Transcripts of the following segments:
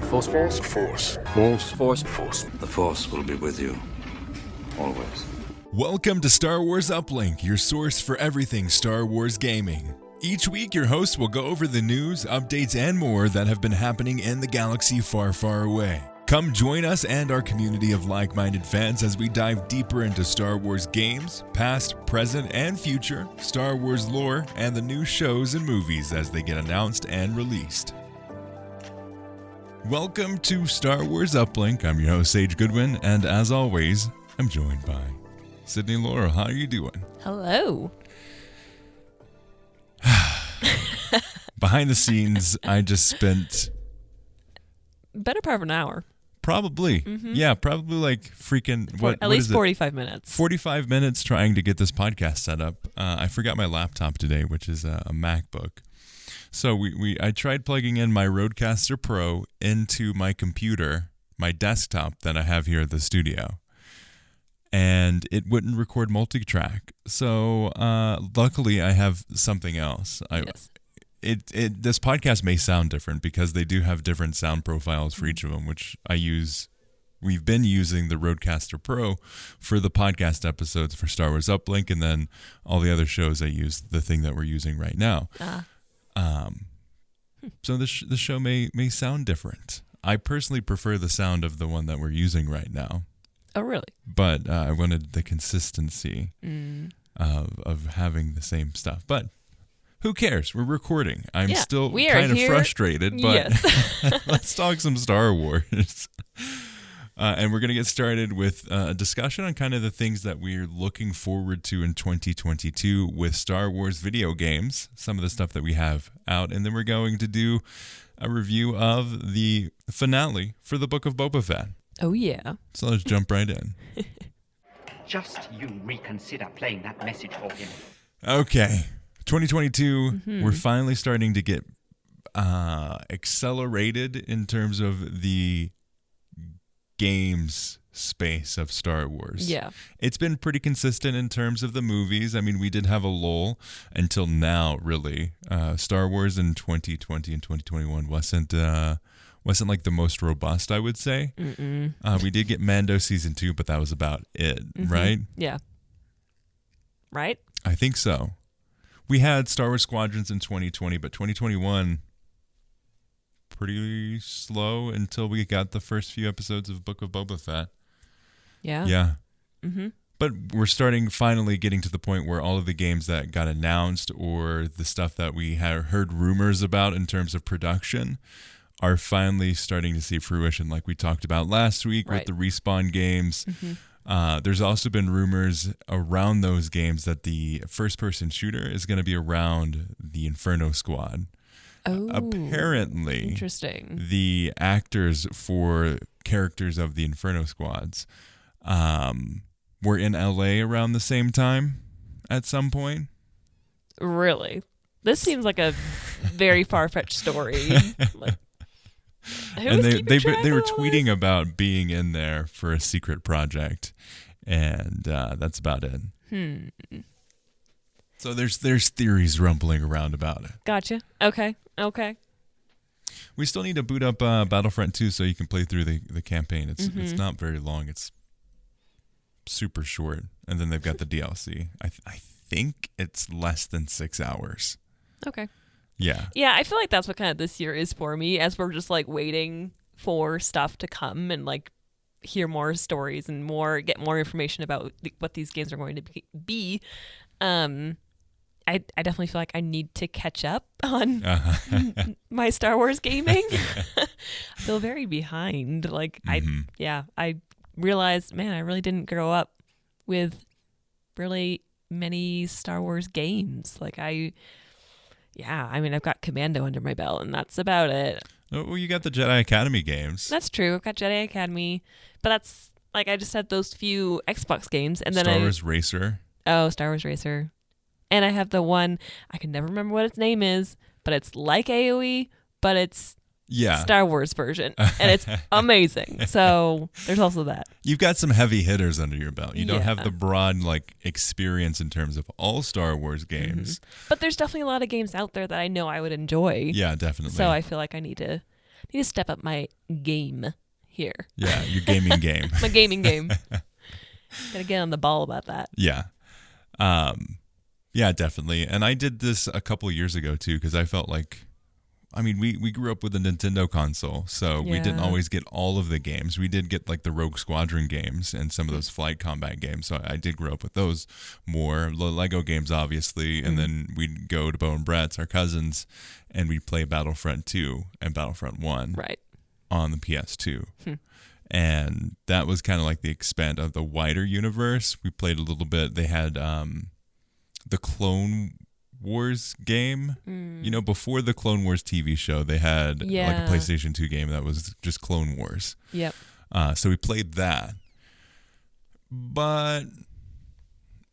way. Force. The Force will be with you. Always. Welcome to Star Wars Uplink, your source for everything Star Wars gaming. Each week, your host will go over the news, updates, and more that have been happening in the galaxy far, far away. Come join us and our community of like-minded fans as we dive deeper into Star Wars games, past, present, and future, Star Wars lore, and the new shows and movies as they get announced and released. Welcome to Star Wars Uplink. I'm your host, Sage Goodwin, and as always, I'm joined by Sydney Laurel. How are you doing? Hello. Behind the scenes, I just spent... better part of an hour. Probably. Mm-hmm. Yeah, probably like freaking... At least 45 minutes. 45 minutes trying to get this podcast set up. I forgot my laptop today, which is a MacBook. So I tried plugging in my Rodecaster Pro into my computer, my desktop that I have here at the studio. And it wouldn't record multi-track. So luckily I have something else. Yes. This podcast may sound different because they do have different sound profiles for each of them, which I use. We've been using the Rodecaster Pro for the podcast episodes for Star Wars Uplink, and then all the other shows I use the thing that we're using right now. So the show may sound different. I personally prefer the sound of the one that we're using right now. Oh, really? But I wanted the consistency of having the same stuff. But who cares? We're recording. I'm still kind of frustrated, but yes. Let's talk some Star Wars. And we're going to get started with a discussion on kind of the things that we're looking forward to in 2022 with Star Wars video games, some of the stuff that we have out. And then we're going to do a review of the finale for the Book of Boba Fett. Oh, yeah. So let's jump right in. Just you reconsider playing that message for him. Okay. 2022, we're finally starting to get accelerated in terms of the games space of Star Wars. Yeah. It's been pretty consistent in terms of the movies. I mean, we did have a lull until now, really. Star Wars in 2020 and 2021 wasn't like the most robust, I would say. We did get Mando Season 2, but that was about it, right? Yeah. Right? I think so. We had Star Wars Squadrons in 2020, but 2021, pretty slow until we got the first few episodes of Book of Boba Fett. Yeah. Yeah. Mm-hmm. But we're finally getting to the point where all of the games that got announced or the stuff that we had heard rumors about in terms of production are finally starting to see fruition, like we talked about last week with the Respawn games. There's also been rumors around those games that the first-person shooter is going to be around the Inferno Squad. Oh, apparently, interesting. The actors for characters of the Inferno Squads were in LA around the same time at some point. Really? This seems like a very far-fetched story. And they were tweeting about being in there for a secret project, and that's about it. So there's theories rumbling around about it. Gotcha. Okay. We still need to boot up Battlefront 2 so you can play through the campaign. It's not very long. It's super short, and then they've got the DLC. I think it's less than 6 hours. Okay. Yeah. Yeah, I feel like that's what kind of this year is for me, as we're just like waiting for stuff to come and like hear more stories and get more information about what these games are going to be. I definitely feel like I need to catch up on my Star Wars gaming. I feel very behind. Like I realized, man, I really didn't grow up with really many Star Wars games. Like I've got Commando under my belt, and that's about it. Oh, well, you got the Jedi Academy games. That's true. I've got Jedi Academy, but that's like I just had those few Xbox games, and then Star Wars Racer. Oh, Star Wars Racer, and I have the one I can never remember what its name is, but it's like AOE, but it's Star Wars version, and it's amazing. So there's also that. You've got some heavy hitters under your belt. You don't have the broad experience in terms of all Star Wars games. But there's definitely a lot of games out there that I know I would enjoy. Yeah, definitely. So I feel like I need to need to step up my game here. Yeah, your gaming game. My gaming game. Gotta get on the ball about that. Yeah. Yeah, definitely. And I did this a couple years ago too, because I felt like, I mean, we grew up with a Nintendo console, so we didn't always get all of the games. We did get like the Rogue Squadron games and some of those flight combat games, so I did grow up with those more. The Lego games, obviously, and then we'd go to Bo and Brett's, our cousins, and we'd play Battlefront 2 and Battlefront 1 on the PS2. And that was kind of like the expand of the wider universe. We played a little bit. They had the Clone Wars game. You know, before the Clone Wars TV show, they had like a PlayStation 2 game that was just Clone Wars. Yep. So we played that. But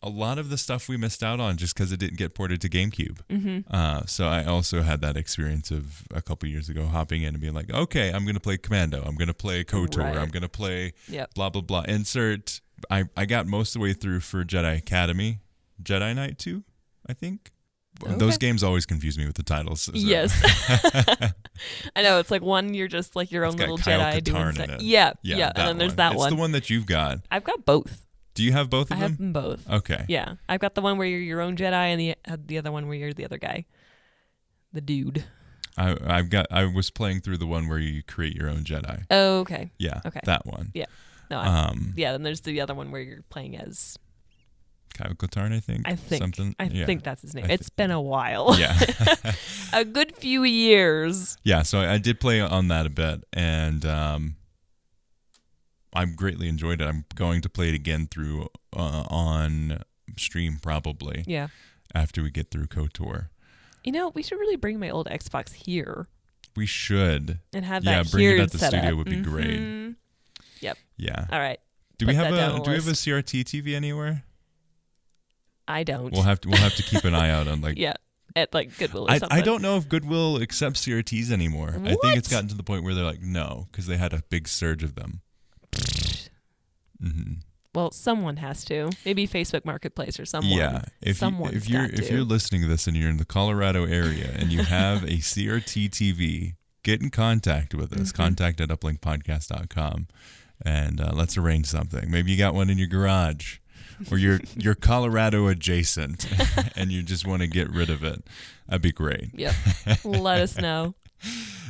a lot of the stuff we missed out on just because it didn't get ported to GameCube. So I also had that experience of a couple years ago hopping in and being like, okay, I'm going to play Commando. I'm going to play KOTOR. I'm going to play blah, blah, blah. Insert. I got most of the way through for Jedi Academy. Jedi Knight 2, I think. Okay. Those games always confuse me with the titles. So. Yes. I know. It's like one, you're just like your own little Jedi doing stuff. Yeah. And then there's that one. It's the one that you've got. I've got both. Do you have both of them? I have them both. Okay. Yeah. I've got the one where you're your own Jedi and the other one where you're the other guy. The dude. I was playing through the one where you create your own Jedi. Oh, okay. Yeah. Okay. That one. Yeah. No. Then there's the other one where you're playing as Kyle Katarn, I think. I think that's his name. It's been a while. Yeah. A good few years. Yeah, so I did play on that a bit, and I greatly enjoyed it. I'm going to play it again through on stream probably. Yeah. After we get through KOTOR. You know, we should really bring my old Xbox here. We should. And have that bring here it at the studio up. would be great. Yep. Yeah. All right. Do we have a CRT TV anywhere? I don't. We'll have to keep an eye out on like at like Goodwill or something. I don't know if Goodwill accepts CRTs anymore. What? I think it's gotten to the point where they're like no, because they had a big surge of them. Well, someone has to. Maybe Facebook Marketplace or someone. Yeah, if you're listening to this and you're in the Colorado area and you have a CRT TV, get in contact with us. Contact at uplinkpodcast.com and let's arrange something. Maybe you got one in your garage. Or you're Colorado adjacent and you just want to get rid of it. That'd be great. Yep. Let us know.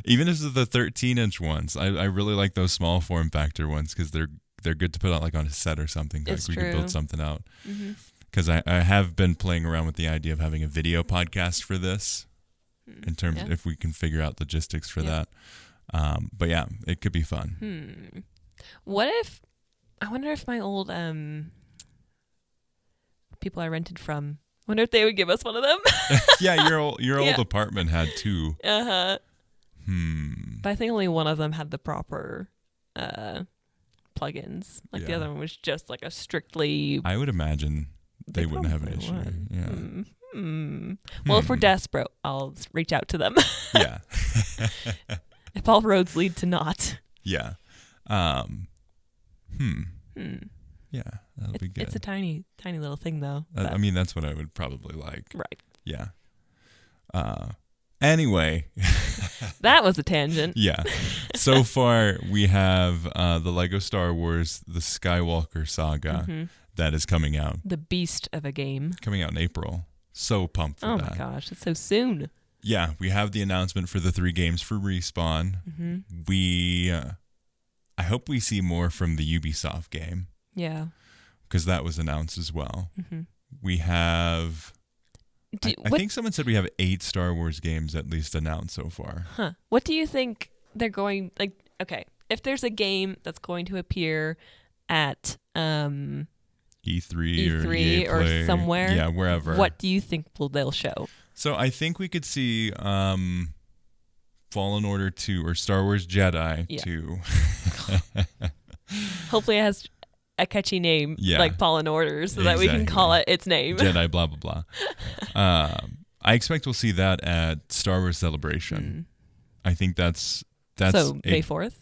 Even if it's the 13-inch ones. I really like those small form factor ones because they're good to put out like on a set or something. Like we can build something out. Because I have been playing around with the idea of having a video podcast for this in terms of if we can figure out logistics for that. But yeah, it could be fun. I wonder if my old people I rented from, I wonder if they would give us one of them. Yeah, your old apartment had two. But I think only one of them had the proper plugins. Like the other one was just like a strictly. I would imagine they wouldn't have an issue. Yeah. Well, if we're desperate, I'll reach out to them. Yeah. If all roads lead to naught. Yeah. Yeah, that'll be good. It's a tiny little thing, though. I mean, that's what I would probably like. Right. Yeah. Anyway. That was a tangent. Yeah. So far, we have the Lego Star Wars, the Skywalker Saga that is coming out. The beast of a game. Coming out in April. So pumped for that. Oh, my gosh. It's so soon. Yeah. We have the announcement for the 3 games for Respawn. I hope we see more from the Ubisoft game. Yeah. Because that was announced as well. We have... I think someone said we have 8 Star Wars games at least announced so far. Huh. What do you think they're going... Like, okay, if there's a game that's going to appear at... E3 or EA Play, or somewhere. Yeah, wherever. What do you think they'll show? So I think we could see Fallen Order 2 or Star Wars Jedi 2. Hopefully it has a catchy name like Fallen Order so that we can call it its name. Jedi blah, blah, blah. I expect we'll see that at Star Wars Celebration. I think that's so May 4th?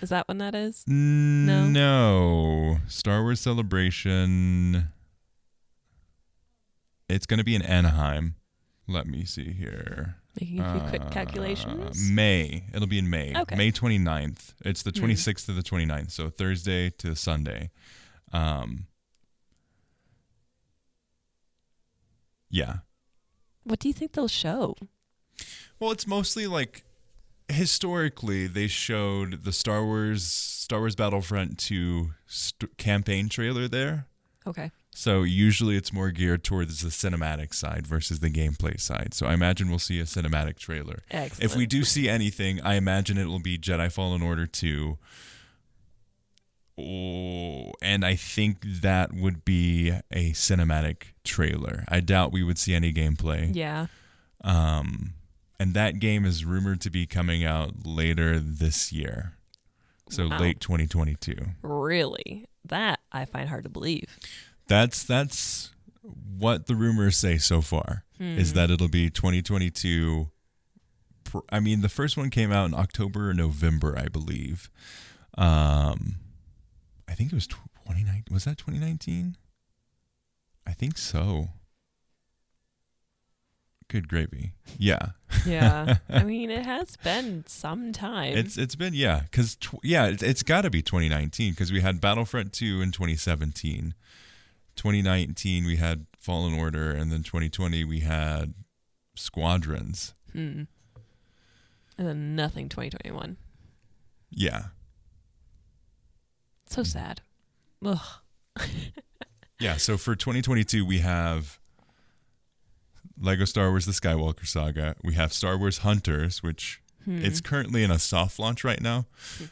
Is that when that is? No. Star Wars Celebration. It's going to be in Anaheim. Let me see here. Making a few quick calculations. May. It'll be in May. Okay. May 29th. It's the 26th to the 29th, so Thursday to Sunday. Yeah. What do you think they'll show? Well, it's mostly like historically they showed the Star Wars Battlefront 2 campaign trailer there. Okay. So usually it's more geared towards the cinematic side versus the gameplay side. So I imagine we'll see a cinematic trailer. Excellent. If we do see anything, I imagine it will be Jedi Fallen Order 2. Oh, and I think that would be a cinematic trailer. I doubt we would see any gameplay. Yeah. And that game is rumored to be coming out later this year. So late 2022. Really? That I find hard to believe. That's what the rumors say so far, is that it'll be 2022. I mean, the first one came out in October or November, I believe. I think it was 2019. Was that 2019? I think so. Good gravy. Yeah. Yeah. I mean, it has been some time. It's been, yeah. Because, it's got to be 2019 because we had Battlefront 2 in 2017. 2019, we had Fallen Order. And then 2020, we had Squadrons. And then nothing 2021. Yeah. So sad. Ugh. Yeah, so for 2022, we have Lego Star Wars The Skywalker Saga. We have Star Wars Hunters, which it's currently in a soft launch right now.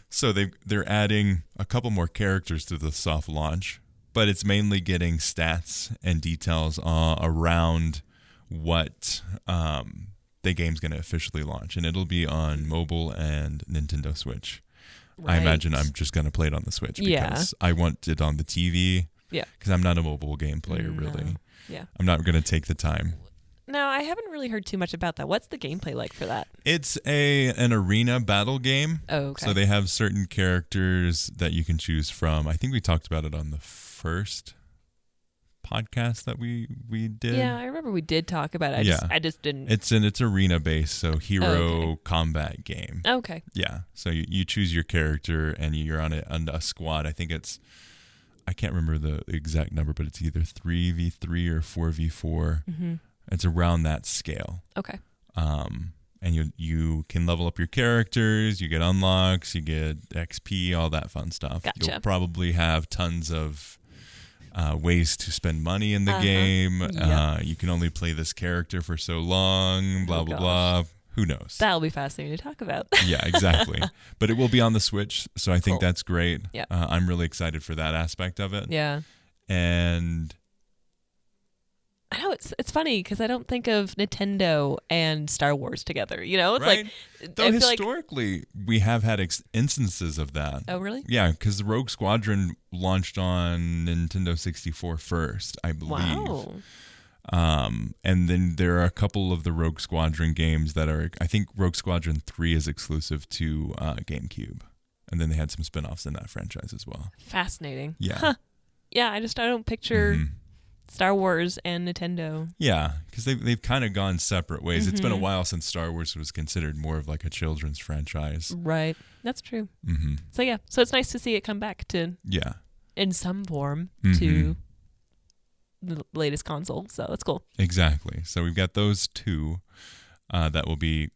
So they're adding a couple more characters to the soft launch, but it's mainly getting stats and details around what the game's going to officially launch. And it'll be on mobile and Nintendo Switch. Right. I imagine I'm just going to play it on the Switch because I want it on the TV. Yeah. Because I'm not a mobile game player, really. Yeah. I'm not going to take the time. No, I haven't really heard too much about that. What's the gameplay like for that? It's an arena battle game. Oh, okay. So they have certain characters that you can choose from. I think we talked about it on the first podcast that we did. Yeah, I remember we did talk about it. I just didn't. It's arena based, so hero combat game. Okay. Yeah. So you choose your character and you're on a squad. I think I can't remember the exact number, but it's either 3v3 or 4v4. Mm-hmm. It's around that scale. Okay. And you can level up your characters, you get unlocks, you get XP, all that fun stuff. Gotcha. You'll probably have tons of ways to spend money in the game. Yep. You can only play this character for so long, blah, blah. Who knows? That'll be fascinating to talk about. Yeah, exactly. But it will be on the Switch, so I think that's great. Yeah. I'm really excited for that aspect of it. Yeah. And I know it's funny because I don't think of Nintendo and Star Wars together. You know, it's right? like though historically we have had instances of that. Oh, really? Yeah, because the Rogue Squadron launched on Nintendo 64 first, I believe. Wow. And then there are a couple of the Rogue Squadron games that are. I think Rogue Squadron 3 is exclusive to GameCube, and then they had some spin-offs in that franchise as well. Fascinating. Yeah. Huh. Yeah, I don't picture Star Wars and Nintendo. Yeah, because they've kind of gone separate ways. It's been a while since Star Wars was considered more of like a children's franchise. Right. That's true. Mm-hmm. So it's nice to see it come back to in some form to the latest console. So that's cool. Exactly. So we've got those two that will be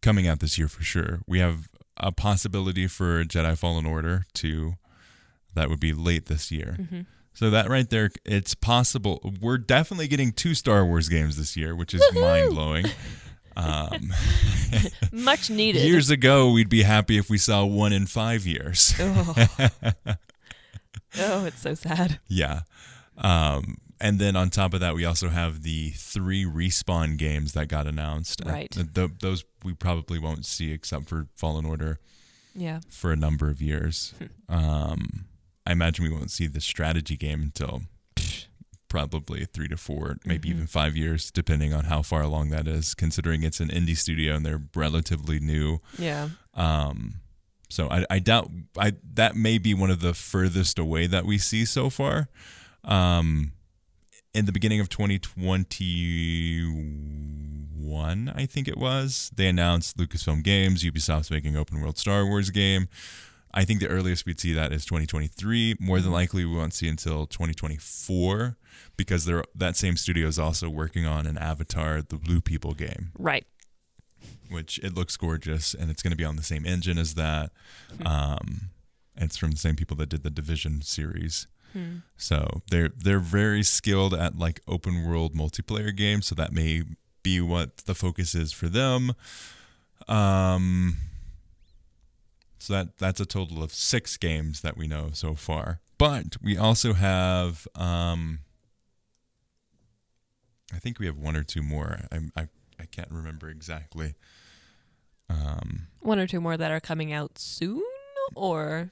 coming out this year for sure. We have a possibility for Jedi Fallen Order 2 that would be late this year. Mm-hmm. So that right there, it's possible. We're definitely getting 2 Star Wars games this year, which is mind-blowing. Much needed. Years ago, we'd be happy if we saw 1 in 5 years. Oh, it's so sad. Yeah. And then on top of that, we also have the 3 Respawn games that got announced. Right. Those we probably won't see except for Fallen Order. Yeah. For a number of years. I imagine we won't see the strategy game until probably 3 to 4, maybe even 5 years, depending on how far along that is, considering it's an indie studio and they're relatively new. Yeah. So I doubt that may be one of the furthest away that we see so far. in the beginning of 2021, I think it was, they announced Lucasfilm Games, Ubisoft's making open world Star Wars game. I think the earliest we'd see that is 2023. More than likely, we won't see until 2024 because that same studio is also working on an Avatar, the Blue People game. Right. Which it looks gorgeous, and it's going to be on the same engine as that. It's from the same people that did the Division series. So they're very skilled at like open world multiplayer games, so that may be what the focus is for them. So that's a total of 6 games that we know so far. But we also have I think we have 1 or 2 more. I can't remember exactly. 1 or 2 more that are coming out soon, or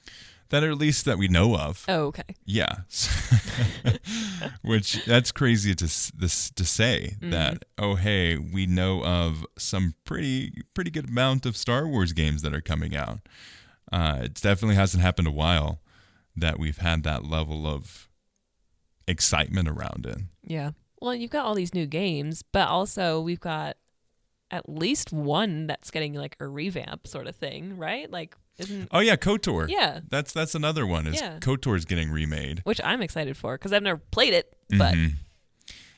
that are at least that we know of. Oh, okay. Yeah. Which that's crazy to say that, oh, hey, we know of some pretty good amount of Star Wars games that are coming out. It definitely hasn't happened a while that we've had that level of excitement around it. Yeah. Well, you've got all these new games, but also we've got at least one that's getting like a revamp sort of thing, right? Like, oh yeah, KOTOR. Yeah, that's another one. KOTOR's getting remade, which I'm excited for because I've never played it. But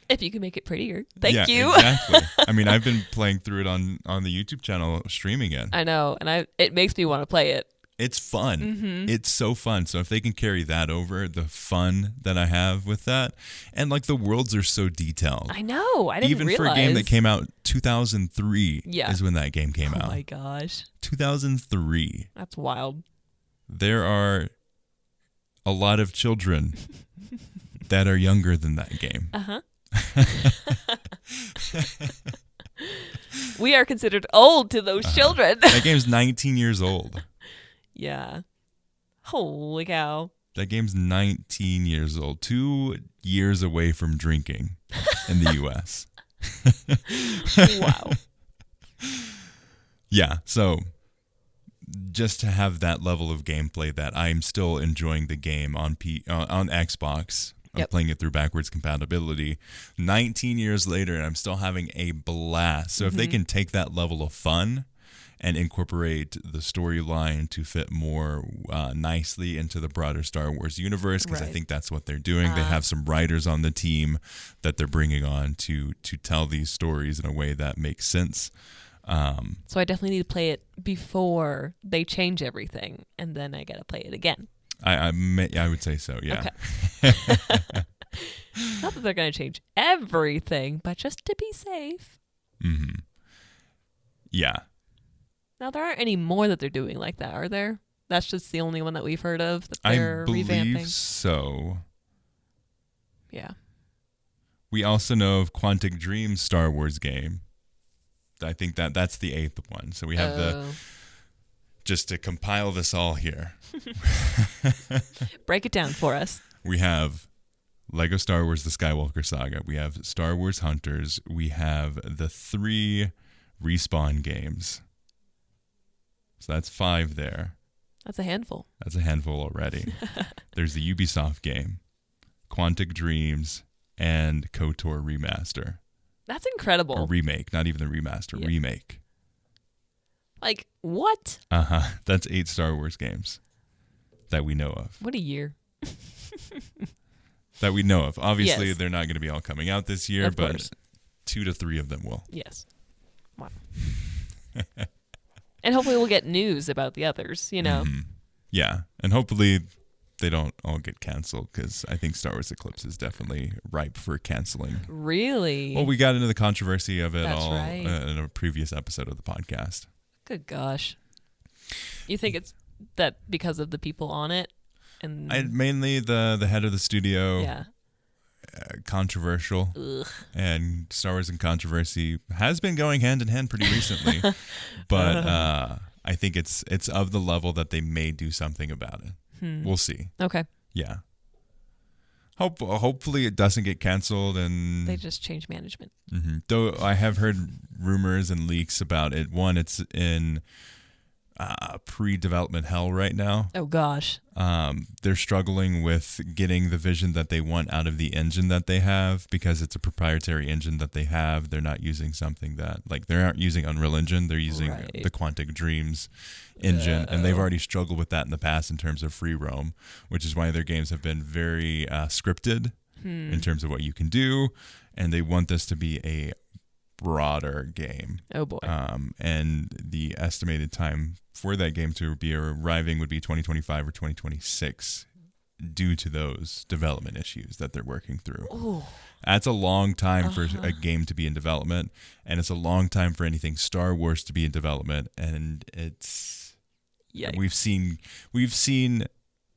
if you can make it prettier, thank you. Exactly. I mean, I've been playing through it on the YouTube channel, streaming it. I know, and it makes me want to play it. It's fun. It's so fun. So if they can carry that over, the fun that I have with that, and like the worlds are so detailed. I know. I didn't realize. Even for a game that came out 2003 is when that game came out. Oh my gosh. 2003. That's wild. There are a lot of children that are younger than that game. We are considered old to those children. That game's 19 years old. Yeah. Holy cow. That game's 19 years old. 2 years away from drinking in the U.S. Wow. Yeah, so just to have that level of gameplay that I'm still enjoying the game on Xbox. I'm playing it through backwards compatibility. 19 years later, and I'm still having a blast. So if they can take that level of fun and incorporate the storyline to fit more nicely into the broader Star Wars universe, because I think that's what they're doing. They have some writers on the team that they're bringing on to tell these stories in a way that makes sense. So I definitely need to play it before they change everything, and then I got to play it again. I would say so, yeah. Okay. Not that they're going to change everything, but just to be safe. Yeah. Now, there aren't any more that they're doing like that, are there? That's just the only one that we've heard of that they're revamping? I believe so. Yeah. We also know of Quantic Dream's Star Wars game. I think that's the 8th one. So we have just to compile this all here. Break it down for us. We have Lego Star Wars, the Skywalker Saga. We have Star Wars Hunters. We have the 3 Respawn games. So that's 5 there. That's a handful. That's a handful already. There's the Ubisoft game, Quantic Dreams, and KOTOR Remaster. That's incredible. Or remake, not even the remaster, remake. Like, what? That's 8 Star Wars games that we know of. What a year. That we know of. Obviously, they're not going to be all coming out this year, of but course. 2 to 3 of them will. Yes. Wow. And hopefully we'll get news about the others, you know? Yeah, and hopefully they don't all get canceled, because I think Star Wars Eclipse is definitely ripe for canceling. Really? Well, we got into the controversy of it That's in a previous episode of the podcast. Good gosh. You think it's that because of the people on it? And mainly the head of the studio. Yeah. Controversial. Ugh. And Star Wars and controversy has been going hand in hand pretty recently. But I think it's of the level that they may do something about it. We'll see. Okay. Yeah. Hopefully it doesn't get canceled and they just change management. Though I have heard rumors and leaks about it. One, it's in pre-development hell right now. Oh gosh. They're struggling with getting the vision that they want out of the engine that they have, because it's a proprietary engine that they have. They're not using something that, like, they aren't using Unreal Engine. They're using the Quantic Dreams engine, and they've already struggled with that in the past in terms of free roam, which is why their games have been very scripted in terms of what you can do, and they want this to be a broader game. Oh boy. And the estimated time for that game to be arriving would be 2025 or 2026 due to those development issues that they're working through. Ooh. That's a long time for a game to be in development, and it's a long time for anything Star Wars to be in development, and it's Yikes. we've seen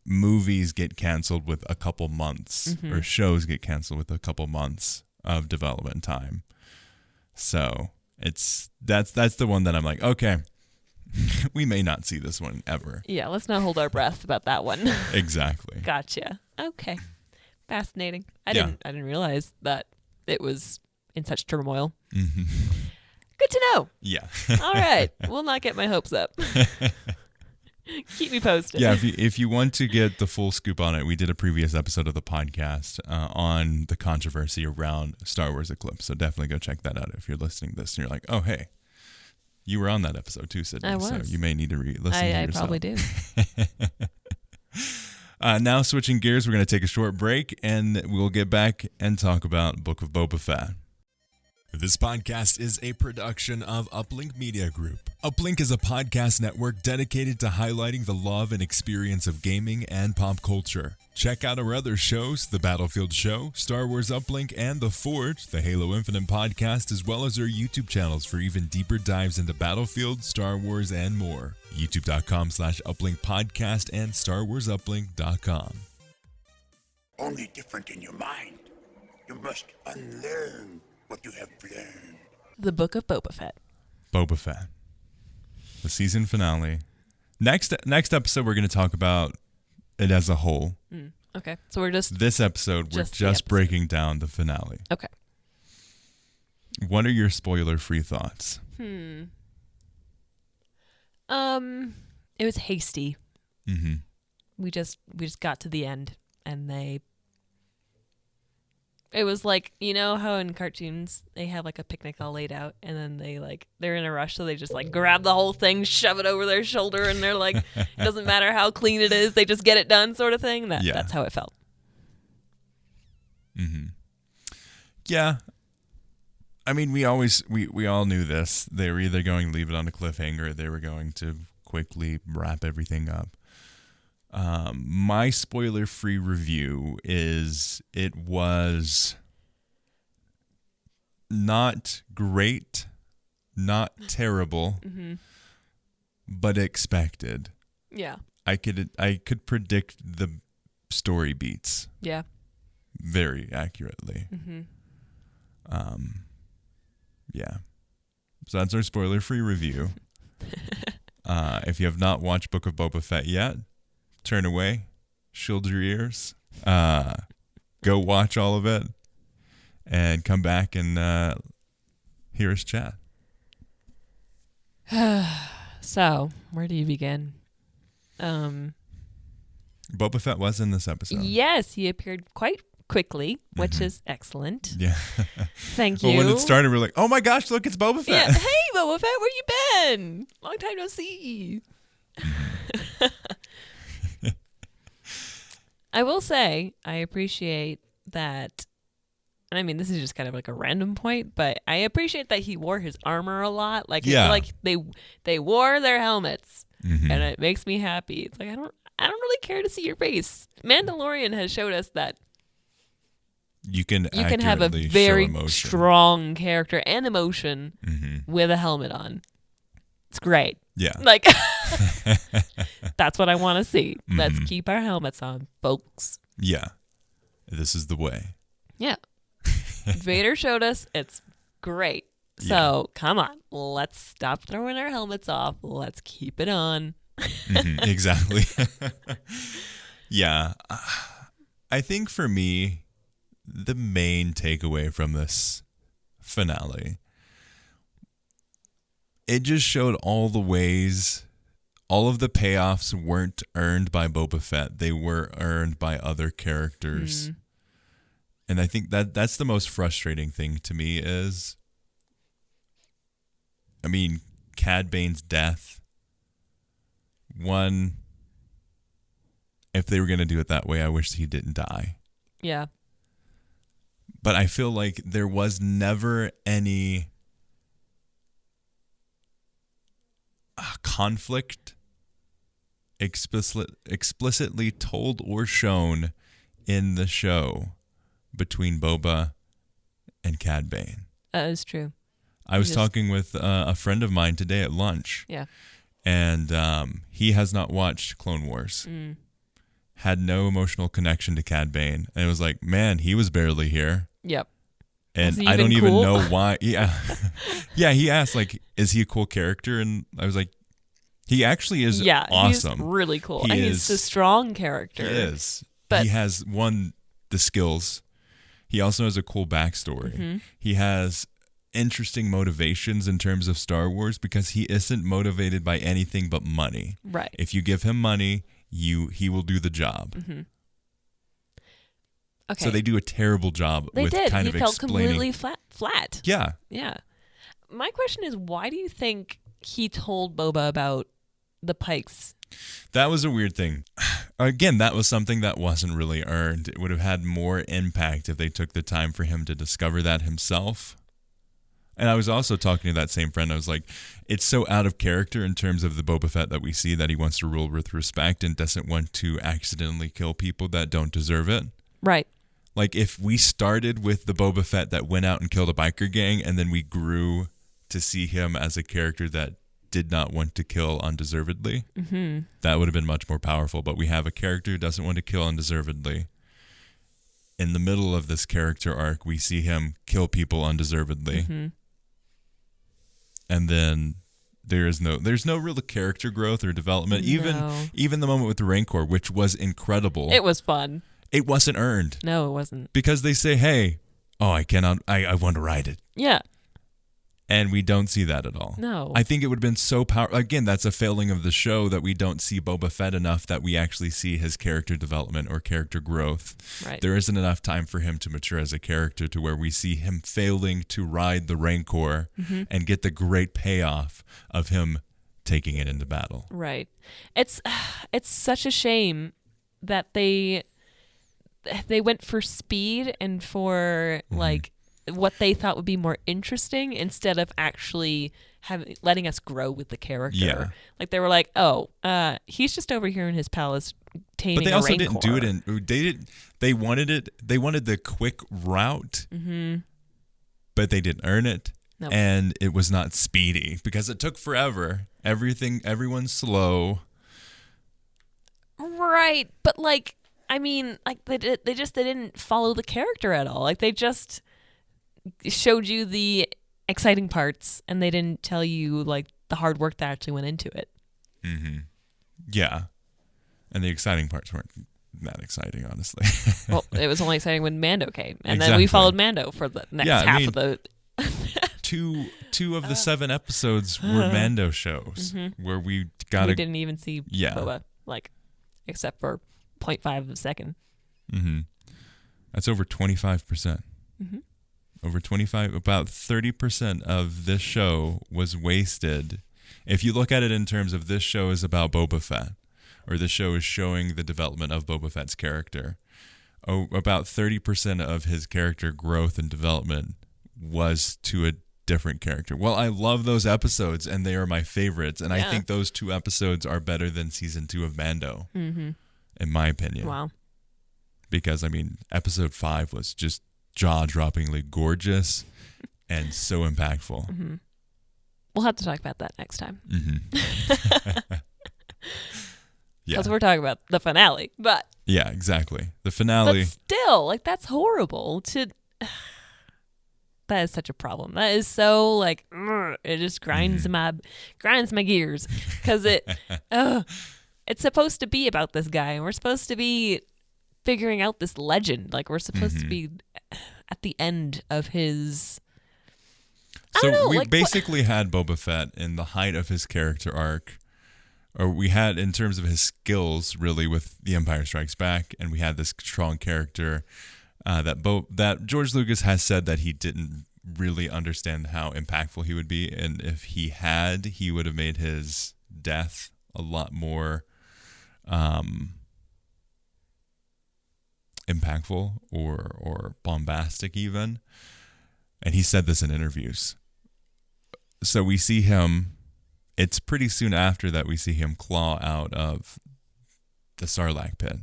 movies get canceled with a couple months or shows get canceled with a couple months of development time. So that's the one that I'm like, okay, we may not see this one ever. Yeah, let's not hold our breath about that one. Exactly. Gotcha. Okay. Fascinating. I didn't realize that it was in such turmoil. Mm-hmm. Good to know. Yeah. All right. We'll not get my hopes up. Keep me posted. Yeah, if you want to get the full scoop on it, we did a previous episode of the podcast on the controversy around Star Wars Eclipse. So definitely go check that out if you're listening to this and you're like, oh, hey, you were on that episode too, Sydney. I was. So you may need to listen to yourself. I probably do. Now switching gears, we're going to take a short break and we'll get back and talk about Book of Boba Fett. This podcast is a production of Uplink Media Group. Uplink is a podcast network dedicated to highlighting the love and experience of gaming and pop culture. Check out our other shows, The Battlefield Show, Star Wars Uplink, and The Forge, the Halo Infinite podcast, as well as our YouTube channels for even deeper dives into Battlefield, Star Wars, and more. YouTube.com/Uplink podcast and StarWarsUplink.com. Only different in your mind. You must unlearn what you have learned. The Book of Boba Fett. Boba Fett. The season finale. Next episode, we're going to talk about it as a whole. Okay. So we're just... This episode, we're just breaking down the finale. Okay. What are your spoiler-free thoughts? It was hasty. Mm-hmm. We just got to the end, and it was like, you know how in cartoons they have like a picnic all laid out, and then they're in a rush, so they just like grab the whole thing, shove it over their shoulder, and they're like, it doesn't matter how clean it is, they just get it done, sort of thing. That's how it felt. Mm-hmm. Yeah. I mean, we all knew this. They were either going to leave it on a cliffhanger, or they were going to quickly wrap everything up. My spoiler-free review is it was not great, not terrible, but expected. Yeah. I could predict the story beats. Yeah. Very accurately. Yeah. So that's our spoiler-free review. If you have not watched Book of Boba Fett yet, turn away, shield your ears, go watch all of it, and come back and hear us chat. So, where do you begin? Boba Fett was in this episode. Yes, he appeared quite quickly, which is excellent. Yeah. Thank you. Well, when it started, we're like, oh my gosh, look, it's Boba Fett. Yeah. Hey, Boba Fett, where you been? Long time no see. I will say, I appreciate that. I mean, this is just kind of like a random point, but I appreciate that he wore his armor a lot. Like, yeah. Like they wore their helmets, and it makes me happy. It's like I don't really care to see your face. Mandalorian has showed us that you can have a very strong character and emotion with a helmet on. It's great. Yeah. Like, that's what I want to see. Let's keep our helmets on, folks. Yeah. This is the way. Yeah. Vader showed us. It's great. So, come on. Let's stop throwing our helmets off. Let's keep it on. Exactly. Yeah. I think for me, the main takeaway from this finale, it just showed all the ways all of the payoffs weren't earned by Boba Fett. They were earned by other characters. And I think that's the most frustrating thing to me is, I mean, Cad Bane's death. One, if they were going to do it that way, I wish he didn't die. Yeah. But I feel like there was never any conflict explicitly told or shown in the show between Boba and Cad Bane. That is true. I was talking with a friend of mine today at lunch. Yeah. And he has not watched Clone Wars. Had no emotional connection to Cad Bane. And it was like, man, he was barely here. Yep. And I don't even know why. Yeah. Yeah, he asked, like, is he a cool character? And I was like, he actually is awesome. He's really cool. And he's a strong character. He is. But he has, the skills. He also has a cool backstory. He has interesting motivations in terms of Star Wars because he isn't motivated by anything but money. Right. If you give him money, he will do the job. Okay. So they do a terrible job with kind of explaining. He felt completely flat. Yeah. Yeah. My question is, why do you think he told Boba about the Pikes? That was a weird thing. Again, that was something that wasn't really earned. It would have had more impact if they took the time for him to discover that himself. And I was also talking to that same friend. I was like, it's so out of character in terms of the Boba Fett that we see, that he wants to rule with respect and doesn't want to accidentally kill people that don't deserve it. Right. Like, if we started with the Boba Fett that went out and killed a biker gang, and then we grew to see him as a character that did not want to kill undeservedly, that would have been much more powerful. But we have a character who doesn't want to kill undeservedly. In the middle of this character arc, we see him kill people undeservedly. And then there's no real character growth or development. Even the moment with the Rancor, which was incredible. It was fun. It wasn't earned. No, it wasn't. Because they say, hey, I want to ride it. Yeah. And we don't see that at all. No. I think it would have been so powerful. Again, that's a failing of the show that we don't see Boba Fett enough that we actually see his character development or character growth. Right. There isn't enough time for him to mature as a character to where we see him failing to ride the Rancor and get the great payoff of him taking it into battle. Right. It's such a shame that they went for speed and for like what they thought would be more interesting instead of actually letting us grow with the character. Yeah. Like they were like, he's just over here in his palace taming a Rancor. But they also didn't do it they wanted it. They wanted the quick route, but they didn't earn it. Nope. And it was not speedy because it took forever. Everyone's slow. Right. But like, I mean, like they didn't follow the character at all. Like they just showed you the exciting parts and they didn't tell you like the hard work that actually went into it. Yeah. And the exciting parts weren't that exciting, honestly. Well, it was only exciting when Mando came. And then we followed Mando for the next half of the... two of the 7 episodes were Mando shows where we didn't even see Boba, like, except for 0.5 of a second. That's over 25%. Over 25, about 30% of this show was wasted. If you look at it in terms of this show is about Boba Fett, or this show is showing the development of Boba Fett's character, about 30% of his character growth and development was to a different character. Well, I love those episodes, and they are my favorites, and I think those 2 episodes are better than season 2 of Mando, in my opinion. Wow. Because, I mean, episode 5 was just jaw-droppingly gorgeous and so impactful. We'll have to talk about that next time. Yeah. Because we're talking about the finale, but... Yeah, exactly. The finale... But still, like, that's horrible to... That is such a problem. That is so, like, it just grinds my gears. Because it's supposed to be about this guy, and we're supposed to be figuring out this legend. Like, we're supposed to be at the end of his... So we basically had Boba Fett in the height of his character arc, or we had in terms of his skills, really, with The Empire Strikes Back, and we had this strong character that George Lucas has said that he didn't really understand how impactful he would be, and if he had, he would have made his death a lot more impactful or bombastic even. And he said this in interviews. So we see him, it's pretty soon after that we see him claw out of the Sarlacc pit.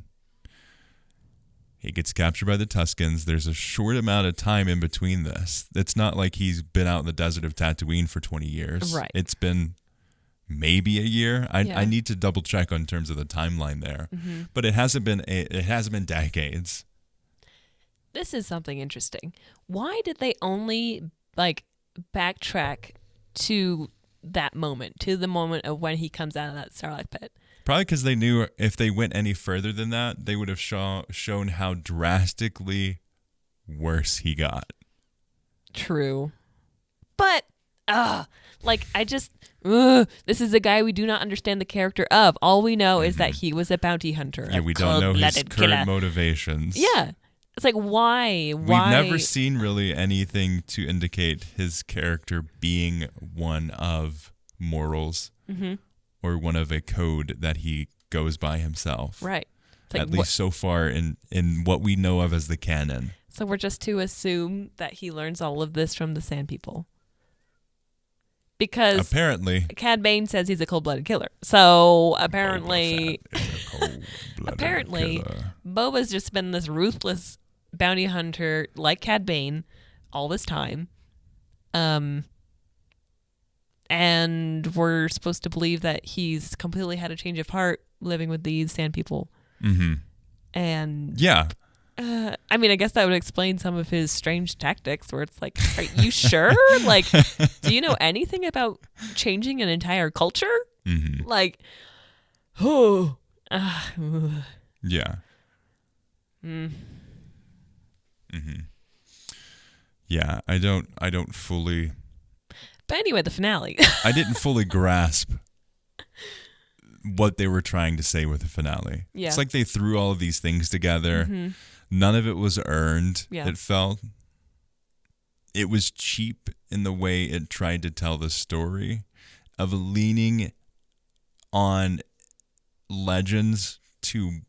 He gets captured by the Tuskens. There's a short amount of time in between this. It's not like he's been out in the desert of Tatooine for 20 years. Right. It's been maybe a year. I need to double check on terms of the timeline there. Mm-hmm. But it hasn't been decades. This is something interesting. Why did they only backtrack to that moment, to the moment of when he comes out of that Sarlacc pit? Probably because they knew if they went any further than that, they would have shown how drastically worse he got. True. But, this is a guy we do not understand the character of. All we know is that he was a bounty hunter. Yeah, we don't know his current motivations. Yeah. It's like, why? We've never seen really anything to indicate his character being one of morals or one of a code that he goes by himself. Right. At least so far in what we know of as the canon. So we're just to assume that he learns all of this from the Sand People. Because apparently Cad Bane says he's a cold-blooded killer. So apparently Boba's just been this ruthless bounty hunter like Cad Bane all this time. And we're supposed to believe that he's completely had a change of heart living with these Sand People. Mm-hmm. And yeah. I mean, I guess that would explain some of his strange tactics where it's like, are you sure? Do you know anything about changing an entire culture? Mm-hmm. Yeah. Mm-hmm. Yeah, I don't fully. But anyway, the finale. I didn't fully grasp what they were trying to say with the finale. Yeah. It's like they threw all of these things together. Mm-hmm. None of it was earned, it felt. It was cheap in the way it tried to tell the story of leaning on legends to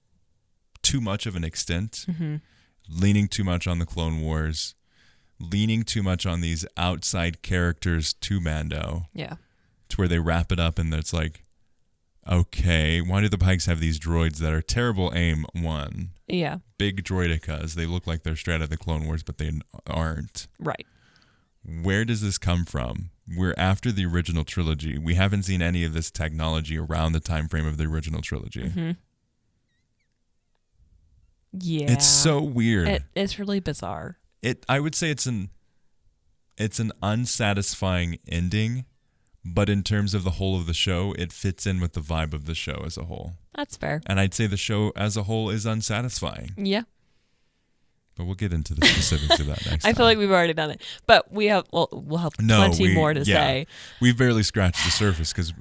too much of an extent, leaning too much on the Clone Wars, leaning too much on these outside characters to Mando. Yeah. To where they wrap it up and it's like, okay, why do the Pikes have these droids that are terrible aim? One. Yeah. Big droidicas. They look like they're straight out of the Clone Wars, but they aren't. Right. Where does this come from? We're after the original trilogy. We haven't seen any of this technology around the time frame of the original trilogy. Mm-hmm. Yeah. It's so weird. It's really bizarre. I would say it's an unsatisfying ending. But in terms of the whole of the show, it fits in with the vibe of the show as a whole. That's fair. And I'd say the show as a whole is unsatisfying. Yeah. But weul get into the specifics of that next time. I feel like we've already done it. But we'll have plenty more to say. We've barely scratched the surface because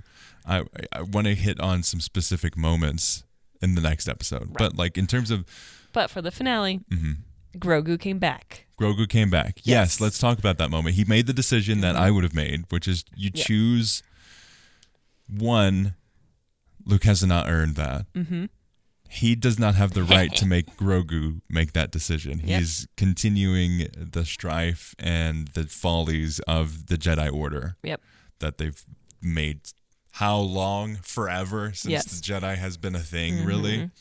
I want to hit on some specific moments in the next episode. Right. But in terms of... But for the finale, Grogu came back. Yes, let's talk about that moment. He made the decision that I would have made, which is you choose one. Luke has not earned that. Mm-hmm. He does not have the right to make Grogu make that decision. He's continuing the strife and the follies of the Jedi Order that they've made. How long? Forever since the Jedi has been a thing, really.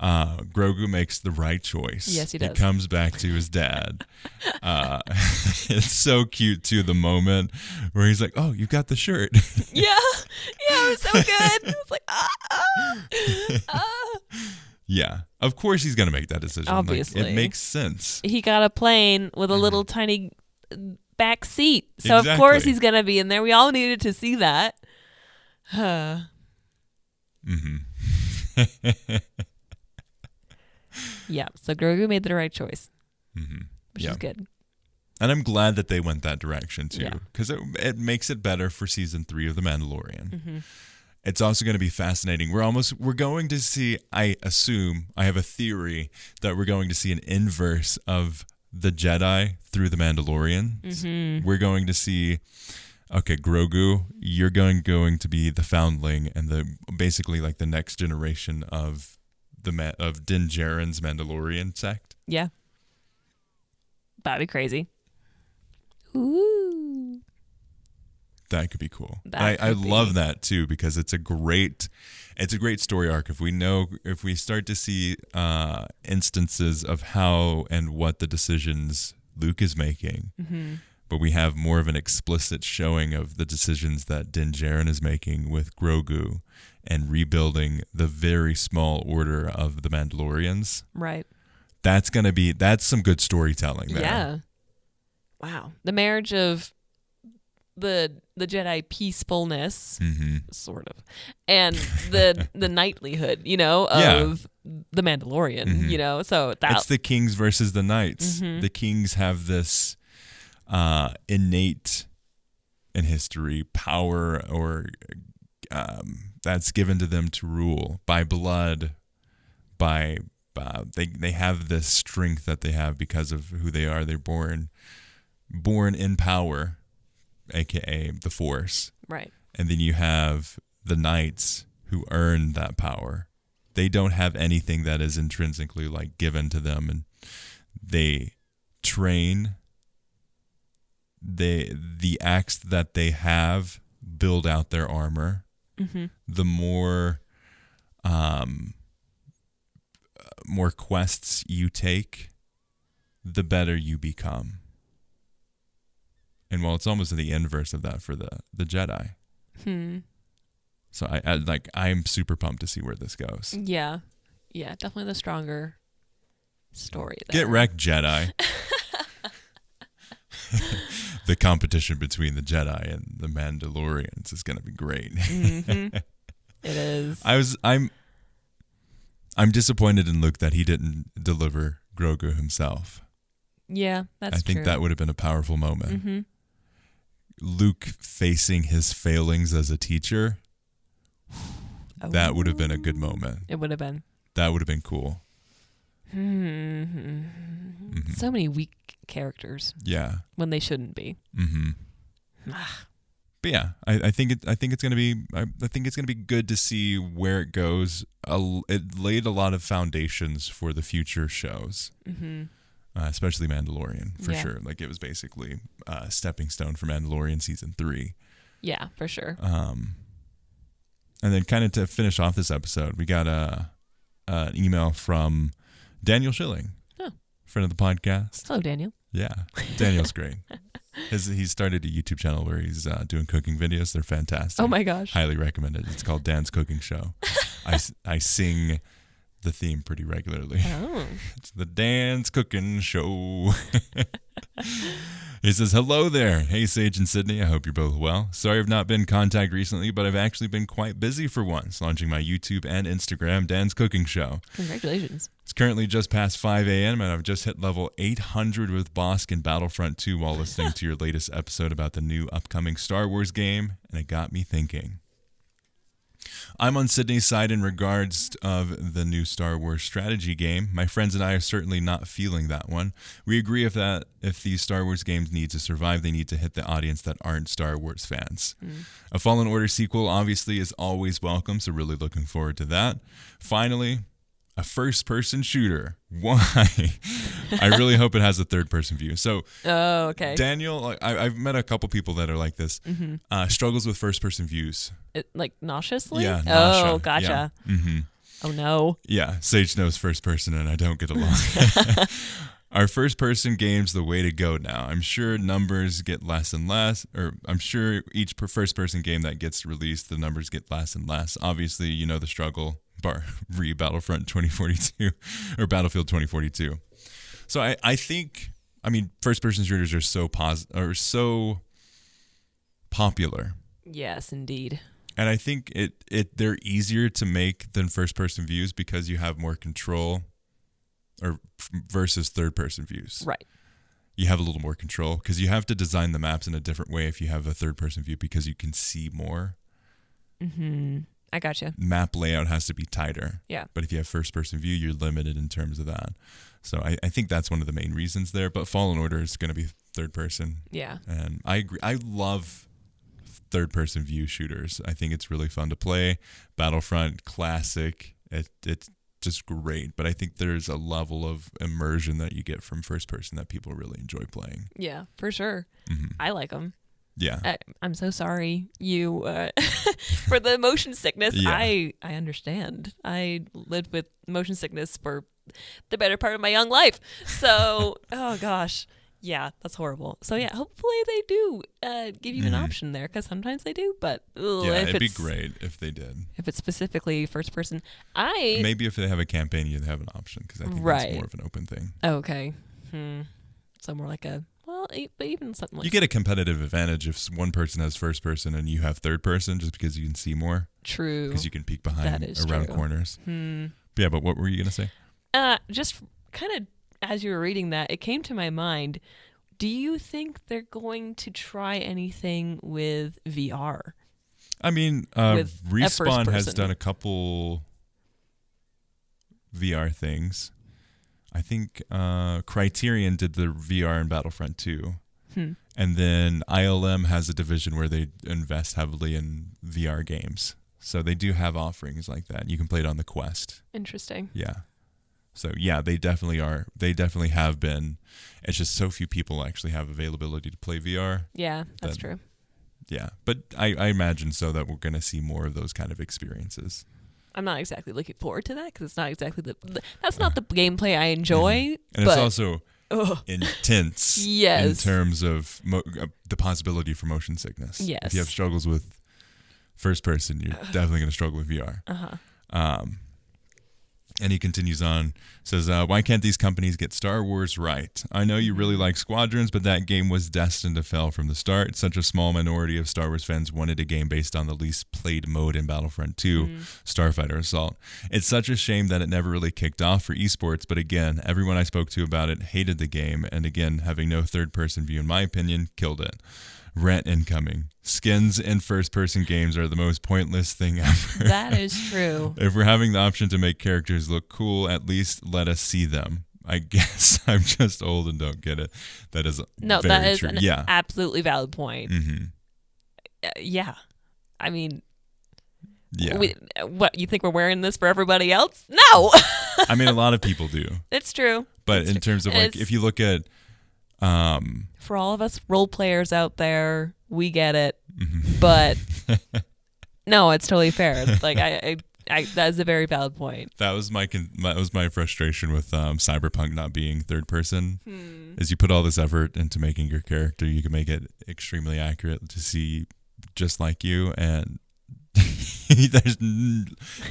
Grogu makes the right choice. Yes, he does. He comes back to his dad. It's so cute too, the moment where he's like, "Oh, you got the shirt." Yeah, it was so good. It was like, Yeah, of course he's gonna make that decision. Obviously, it makes sense. He got a plane with a little tiny back seat, so of course he's gonna be in there. We all needed to see that. Yeah, so Grogu made the right choice, which is good. And I'm glad that they went that direction too, because it makes it better for season 3 of The Mandalorian. it's also going to be fascinating. We're going to see, I assume, I have a theory that we're going to see an inverse of the Jedi through the Mandalorians. Mm-hmm. We're going to see, okay, Grogu, you're going to be the foundling and basically like the next generation of Din Djarin's Mandalorian sect. Yeah. That'd be crazy. Ooh. That could be cool. I love that too, because it's a great story arc. If we start to see instances of how and what the decisions Luke is making, mm-hmm. but we have more of an explicit showing of the decisions that Din Djarin is making with Grogu and rebuilding the very small order of the Mandalorians. Right. That's some good storytelling there. Yeah. Wow. The marriage of the Jedi peacefulness, mm-hmm. sort of, and the knightlyhood, of the Mandalorian, mm-hmm. So it's the kings versus the knights. Mm-hmm. The kings have this innate in history power or that's given to them to rule by blood, they have this strength that they have because of who they are. They're born in power, aka the Force. Right. And then you have the knights who earn that power. They don't have anything that is intrinsically like given to them, and they train. The acts that they have build out their armor. Mm-hmm. The more quests you take, the better you become. And it's almost the inverse of that for the Jedi. So I'm super pumped to see where this goes. Yeah, definitely the stronger story there. Get wrecked, Jedi. The competition between the Jedi and the Mandalorians is going to be great. Mm-hmm. It is. I'm disappointed in Luke that he didn't deliver Grogu himself. Yeah, that's true. I think that would have been a powerful moment. Mm-hmm. Luke facing his failings as a teacher, that would have been a good moment. It would have been. That would have been cool. Mm-hmm. Mm-hmm. So many weak characters. Yeah. When they shouldn't be. Mm-hmm. But yeah, I think it's gonna be good to see where it goes. It laid a lot of foundations for the future shows. Mm-hmm. Especially Mandalorian, for sure. Like, it was basically a stepping stone for Mandalorian season 3. Yeah, for sure. And then kind of to finish off this episode, we got an email from Daniel Schilling, friend of the podcast. Hello, Daniel. Yeah, Daniel's great. He started a YouTube channel where he's doing cooking videos. They're fantastic. Oh my gosh. Highly recommended. It's called Dan's Cooking Show. I sing the theme pretty regularly. Oh. It's the Dan's Cooking Show. He says, hello there. Hey, Sage and Sydney. I hope you're both well. Sorry I've not been in contact recently, but I've actually been quite busy for once, launching my YouTube and Instagram, Dan's Cooking Show. Congratulations. It's currently just past 5 a.m., and I've just hit level 800 with Bosk in Battlefront 2 while listening to your latest episode about the new upcoming Star Wars game, and it got me thinking. I'm on Sydney's side in regards of the new Star Wars strategy game. My friends and I are certainly not feeling that one. We agree if these Star Wars games need to survive, they need to hit the audience that aren't Star Wars fans. A Fallen Order sequel obviously is always welcome, so really looking forward to that. Finally, a first-person shooter. Why? I really hope it has a third-person view. So, okay. Daniel, I've met a couple people that are like this. Mm-hmm. Struggles with first-person views. Like nauseously? Yeah. Nausea. Oh, gotcha. Yeah. Mm-hmm. Oh no. Yeah. Sage knows first-person, and I don't get along. Are first-person games the way to go now? I'm sure numbers get less and less, or I'm sure each first-person game that gets released, the numbers get less and less. Obviously, you know the struggle. Battlefront 2042 or Battlefield 2042. So I think first-person shooters are so popular. Yes, indeed. And I think they're easier to make than first-person views because you have more control, or versus third-person views. Right. You have a little more control because you have to design the maps in a different way if you have a third-person view because you can see more. Mm-hmm. I gotcha. Map layout has to be tighter. Yeah. But if you have first-person view, you're limited in terms of that. So I think that's one of the main reasons there. But Fallen Order is going to be third-person. Yeah. And I agree. I love third-person view shooters. I think it's really fun to play. Battlefront, classic. It's just great. But I think there's a level of immersion that you get from first-person that people really enjoy playing. Yeah, for sure. Mm-hmm. I like them. Yeah. I'm so sorry you for the motion sickness. Yeah. I understand. I lived with motion sickness for the better part of my young life. So, oh gosh. Yeah, that's horrible. So yeah, hopefully they do give you an option there, because sometimes they do. But it'd be great if they did. If it's specifically first person, maybe if they have a campaign, you'd have an option, because I think that's more of an open thing. Okay. So more like a but even something like you get a competitive advantage if one person has first person and you have third person, just because you can see more. True. Because you can peek behind around corners. Yeah, but what were you gonna say? Just kind of as you were reading that, it came to my mind. Do you think they're going to try anything with VR? I mean, Respawn has done a couple VR things. I think Criterion did the VR in Battlefront 2. And then ILM has a division where they invest heavily in VR games. So they do have offerings like that. You can play it on the Quest. Interesting. Yeah. So yeah, they definitely are. They definitely have been. It's just so few people actually have availability to play VR. Yeah, that's true. Yeah, but I imagine so that we're going to see more of those kind of experiences. I'm not exactly looking forward to that, because it's not exactly that's not the gameplay I enjoy. And it's also intense in terms of the possibility for motion sickness. Yes. If you have struggles with first person, you're definitely going to struggle with VR. And he continues on, says, why can't these companies get Star Wars right? I know you really like Squadrons, but that game was destined to fail from the start. Such a small minority of Star Wars fans wanted a game based on the least played mode in Battlefront 2, Starfighter Assault. It's such a shame that it never really kicked off for esports, but again, everyone I spoke to about it hated the game, and again, having no third-person view, in my opinion, killed it. Rent incoming. Skins in first-person games are the most pointless thing ever. That is true. If we're having the option to make characters look cool, at least let us see them. I guess I'm just old and don't get it. That is very true. An absolutely valid point. Yeah. I mean, yeah. What, you think we're wearing this for everybody else? No. I mean, a lot of people do. It's true. But in terms of if you look at for all of us role players out there, we get it. But no, it's totally fair. Like I that is a very valid point. That was my frustration with Cyberpunk not being third person. Is you put all this effort into making your character, you can make it extremely accurate to see just like you, and there's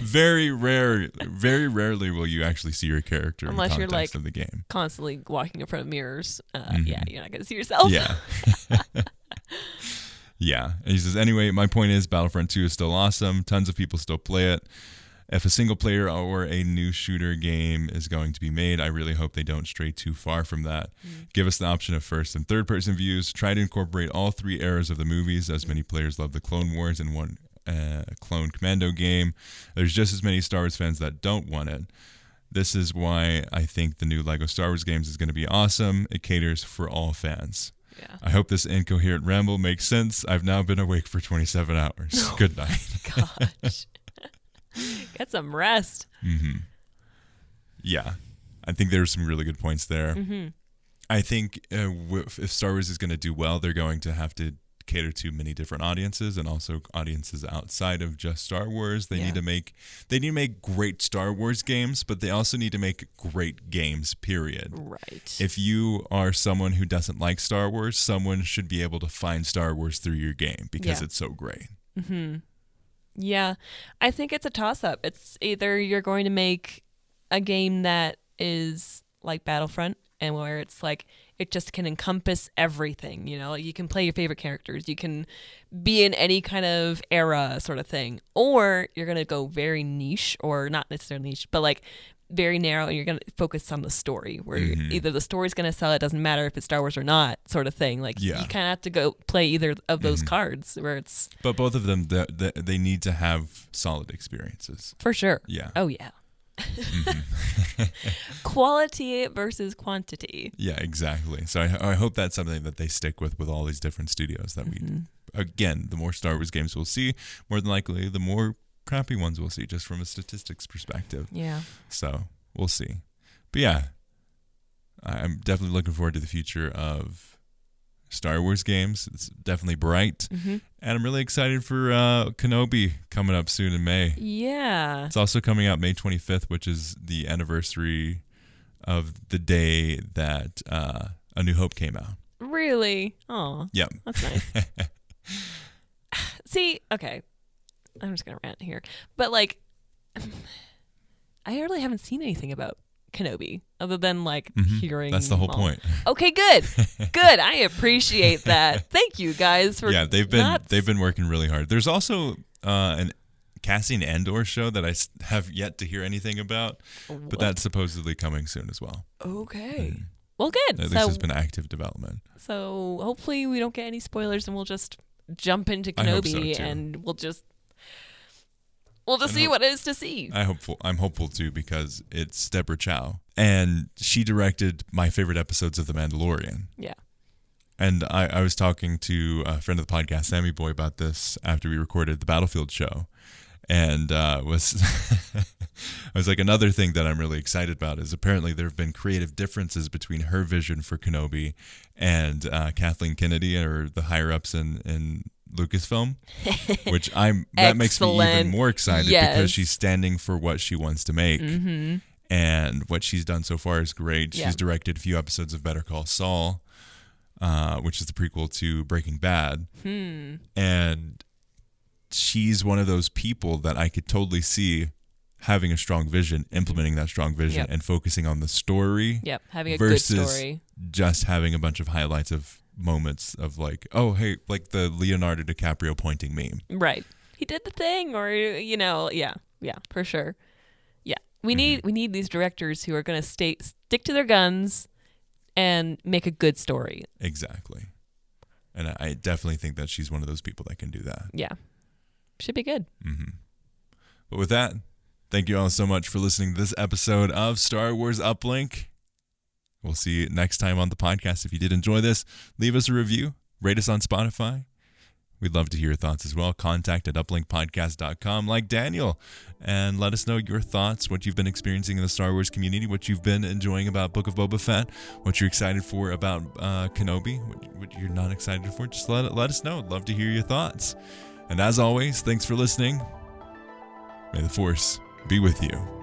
very rarely will you actually see your character unless in the you're context like of the game. Constantly walking in front of mirrors. Yeah, you're not gonna see yourself. Yeah. Yeah. And he says, anyway, my point is Battlefront 2 is still awesome. Tons of people still play it. If a single player or a new shooter game is going to be made, I really hope they don't stray too far from that. Give us the option of first and third person views. Try to incorporate all three eras of the movies, as many players love the Clone Wars and one Clone Commando game. There's just as many Star Wars fans that don't want it. This is why I think the new LEGO Star Wars games is going to be awesome. It caters for all fans. Yeah. I hope this incoherent ramble makes sense. I've now been awake for 27 hours. Good night. Gosh. Get some rest. Yeah. I think there's some really good points there. I think if Star Wars is going to do well, they're going to have to cater to many different audiences, and also audiences outside of just Star Wars. They need to make great Star Wars games, but they also need to make great games, period. Right. If you are someone who doesn't like Star Wars, someone should be able to find Star Wars through your game because it's so great. Yeah. I think it's a toss-up. It's either you're going to make a game that is like Battlefront, and where it's like it just can encompass everything, you know, you can play your favorite characters, you can be in any kind of era sort of thing, or you're going to go very niche, or not necessarily niche, but like very narrow, and you're going to focus on the story, where either the story's going to sell, it doesn't matter if it's Star Wars or not, sort of thing. Like, you kind of have to go play either of those cards, where it's... But both of them, they need to have solid experiences. For sure. Yeah. Oh, yeah. Quality versus quantity. Yeah, exactly. So I hope that's something that they stick with all these different studios, that we, again, the more Star Wars games we'll see, more than likely the more crappy ones we'll see, just from a statistics perspective. Yeah. So we'll see. But yeah, I'm definitely looking forward to the future of Star Wars games. It's definitely bright. And I'm really excited for Kenobi coming up soon in May. Yeah. It's also coming out May 25th, which is the anniversary of the day that A New Hope came out. Really? Oh. Yep. That's nice. See, okay. I'm just going to rant here. But, like, I really haven't seen anything about Kenobi other than, like, hearing... That's the whole point. Okay, good. Good. I appreciate that. Thank you, guys, for... Yeah, they've been working really hard. There's also an Cassian Andor show that I have yet to hear anything about, but that's supposedly coming soon as well. Okay. Well, good. At least it's been active development. So hopefully we don't get any spoilers, and we'll just jump into Kenobi, and we'll just see what it is to see. I'm hopeful too, because it's Deborah Chow, and she directed my favorite episodes of The Mandalorian. Yeah. And I was talking to a friend of the podcast, Sammy Boy, about this after we recorded the Battlefield show. And I was like, another thing that I'm really excited about is apparently there have been creative differences between her vision for Kenobi and Kathleen Kennedy, or the higher ups in Lucasfilm, which that makes me even more excited, because she's standing for what she wants to make. And what she's done so far is great. She's directed a few episodes of Better Call Saul, which is the prequel to Breaking Bad. And she's one of those people that I could totally see having a strong vision, implementing that strong vision, and focusing on the story. Yep, having a good story. Versus just having a bunch of highlights of moments of, like, oh, hey, like the Leonardo DiCaprio pointing meme. Right. He did the thing, or, yeah, for sure. Yeah. We need these directors who are going to stick to their guns and make a good story. Exactly. And I definitely think that she's one of those people that can do that. Yeah. Should be good. But with that, thank you all so much for listening to this episode of Star Wars Uplink. We'll see you next time on the podcast. If you did enjoy this, leave us a review, rate us on Spotify. We'd love to hear your thoughts as well. contact@uplinkpodcast.com, like Daniel, and let us know your thoughts, what you've been experiencing in the Star Wars community, what you've been enjoying about Book of Boba Fett, what you're excited for about Kenobi, what you're not excited for. Just let us know. I'd love to hear your thoughts. And as always, thanks for listening. May the Force be with you.